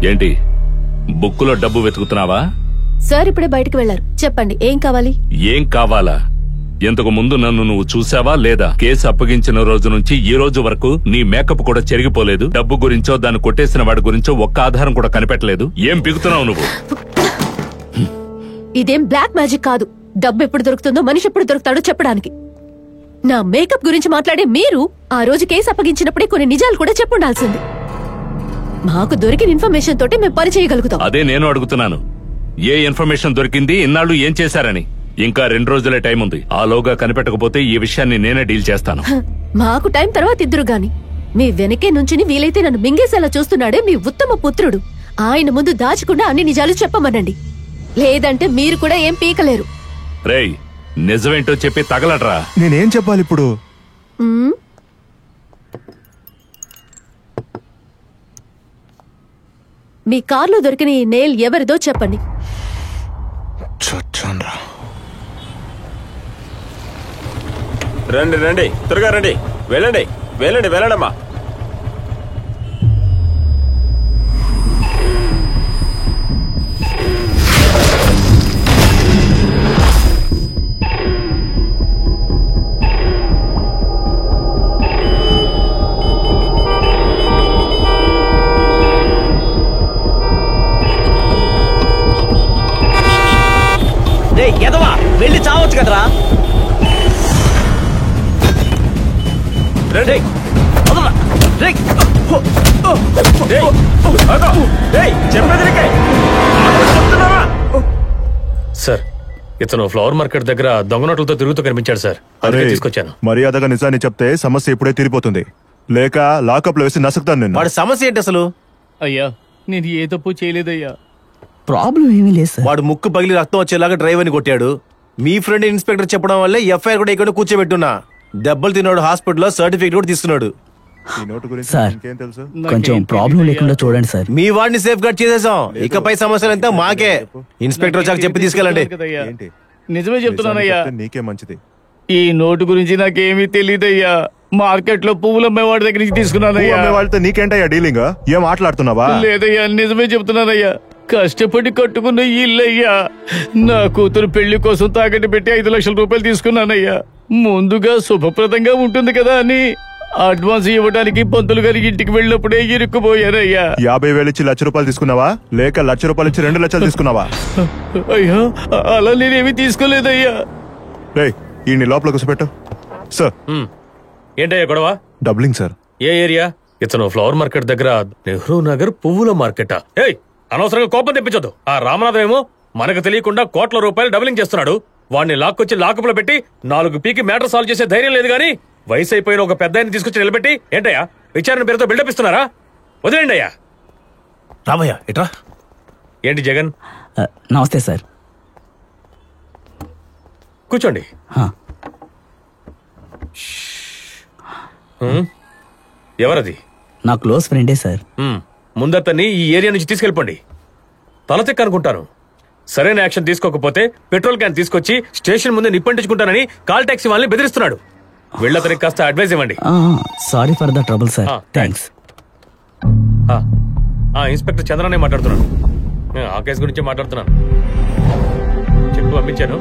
ఏంటి బుక్కులో డబ్బు వెతుకుతున్నావా? సార్ ఇప్పుడే బయటకు వెళ్లారు. చెప్పండి, ఏం కావాలి? ఏం కావాలా? ఇంతకు ముందు నన్ను నువ్వు చూసావా లేదా? కేసు అప్పగించిన రోజు నుంచి ఈ రోజు వరకు నీ మేకప్ కూడా చెరిగిపోలేదు. డబ్బు గురించో దాన్ని కొట్టేసిన వాడి గురించో ఒక్క ఆధారం కూడా కనిపెట్టలేదు. ఏం పిగుతున్నావు నువ్వు? ఇదేం బ్లాక్ మ్యాజిక్ కాదు. డబ్బు ఎప్పుడు దొరుకుతుందో మనిషి ఎప్పుడు దొరుకుతాడో చెప్పడానికి. నా మేకప్ గురించి మాట్లాడే మీరు ఆ రోజు కేసు అప్పగించినప్పుడే కొన్ని నిజాలు కూడా చెప్పుండాల్సింది. మాకు దొరికిన ఇన్ఫర్మేషన్ తోటి మేము పని చేయగలుగుతాం. అదే నేను అడుగుతున్నాను. ఏ ఇన్ఫర్మేషన్ దొరికింది? ఇన్నాళ్ళు ఏం చేశారని? ఇంకా 2 రోజులే టైం ఉంది. ఆలోగా కనిపెట్టకపోతే ఈ విషయాన్ని నేనే డీల్ చేస్తాను. మాకు టైం తర్వాత ఇద్దరు గాని. మీ వెనకే నుంచి వీలైతే నన్ను మింగేసేలా చూస్తున్నాడే మీ ఉత్తమ పుత్రుడు. ఆయన ముందు దాచకుండా అన్ని నిజాలు చెప్పమనండి. లేదంటే మీరు కూడా ఏం పీకలేరు. రేయ్, నిజమేంటో చెప్పి తగలట్రా. నేనేం చెప్పాలి ఇప్పుడు? మీ కార్లో దొరికిన ఈ నెయిల్ ఎవరిదో చెప్పండి. రండి రండి, త్వరగా రండి. వెళ్ళండి వెళ్ళండి వెళ్ళండమ్మా. ఎదవా, వెళ్ళి చావచ్చు కదరా. సార్, ఇతను ఫ్లవర్ మార్కెట్ దగ్గర దొంగ నోట్లతో తిరుగుతూ కనిపించాడు సార్. అదే తీసుకొచ్చాను. మర్యాదగా నిజాన్ని చెప్తే సమస్య ఇప్పుడే తీరిపోతుంది. లేక లాకప్ లో వేసి నసుకుతాను నేను. వాడి సమస్య ఏంటి అసలు? అయ్యా, నేను ఏ తప్పు చేయలేదయ్యా. ప్రాబ్లం ఏమీ లేదు సార్. వాడు ముక్కు పగిలి రక్తం వచ్చేలాగా డ్రైవర్ ని కొట్టాడు. మీ ఫ్రెండ్ ఇన్స్పెక్టర్ చెప్పడం వల్లే ఎఫ్ఐఆర్ కూడా ఇక్కడ కూర్చోబెట్టున్నా. దెబ్బలు తిన్నాడు, హాస్పిటల్లో సర్టిఫికేట్ కూడా తీసుకున్నాడు. సార్ కొంచెం ప్రాబ్లం లేకుండా చూడండి సార్. మీ వాడిని సేఫ్ గార్డ్ చేసేసాం. ఇకపై సమస్యలంతా మాకే. ఇన్స్పెక్టర్ వచ్చాక చెప్పి తీసుకెళ్ళండి. నిజమే చెప్తున్నానయ్యా. నీకే మంచిది. ఈ నోటు గురించి నాకేమీ తెలియదయ్యా. మార్కెట్ లో పువ్వులు అమ్మేవాడి దగ్గర నుంచి తీసుకున్నానయ్యా. వాళ్ళతో నీకేంటయ్యా డీలింగ్? ఏం మాట్లాడుతున్నావా? లేదయ్యా, నిజమే చెప్తున్నానయ్యా. కష్టపడి కట్టుకున్న ఇల్లయ్యా. నా కూతురు పెళ్లి కోసం తాకట్టు పెట్టి 5 లక్షల రూపాయలు తీసుకున్నానయ్యా. ముందుగా శుభప్రదంగా ఉంటుంది కదా అని అడ్వాన్స్ ఇవ్వడానికి పంతులు గారి ఇంటికి వెళ్ళినప్పుడే ఇరుక్కుపోయారయ్యా. 50,000 ఇచ్చి 1,00,000 రూపాయలు తీసుకున్నావా? లేక 1,00,000 రూపాయలు ఇచ్చి 2 లక్షలు తీసుకున్నావా? అయ్యా, అలా నేనేమి తీసుకోలేదయ్యా. ఈ లోపల కూర్చోబెట్టు. సార్, ఏంటయ్యా గొడవ? Dubbing sir. ఏ ఏరియా? ఇతను ఫ్లవర్ మార్కెట్ దగ్గర నెహ్రూ నగర్ పువ్వుల మార్కెటా? ఏయ్, అనవసరంగా కోపం తెప్పించొద్దు. ఆ రామనాథం ఏమో మనకు తెలియకుండా కోట్ల రూపాయలు డబులింగ్ చేస్తున్నాడు. వాడిని లాక్కొచ్చి లాకప్లో పెట్టి 4 పీకి మ్యాటర్ సాల్వ్ చేసే ధైర్యం లేదు గానీ వయసు అయిపోయిన ఒక పెద్ద ఆయన తీసుకొచ్చి నిలబెట్టి ఏంటయ్యా విచారణ పేరుతో బిల్డప్ ఇస్తున్నారా? వదిలేండి అయ్యా. రామయ్య ఎట్రా. ఏంటి జగన్? నమస్తే సార్. కూర్చోండి. ఎవరది? నా క్లోజ్ ఫ్రెండే సార్. ముందతన్ని ఈ ఏరియా నుంచి తీసుకెళ్ళిపోండి. తలతిక్క అనుకుంటాను. సరైన యాక్షన్ తీసుకోకపోతే పెట్రోల్ క్యాన్ తీసుకొచ్చి స్టేషన్ ముందే నిప్పంటించుకుంటానని కాల్ టాక్సీ వాళ్ళని బెదిరిస్తున్నాడు. వీళ్ళతనికి కాస్త అడ్వైస్ ఇవ్వండి. Sorry for the trouble sir. Thanks. Inspector చంద్రనే మాట్లాడుతున్నాను. ఆ కేసు గురించి మాట్లాడుతున్నాను. చెప్పు, పంపించాను.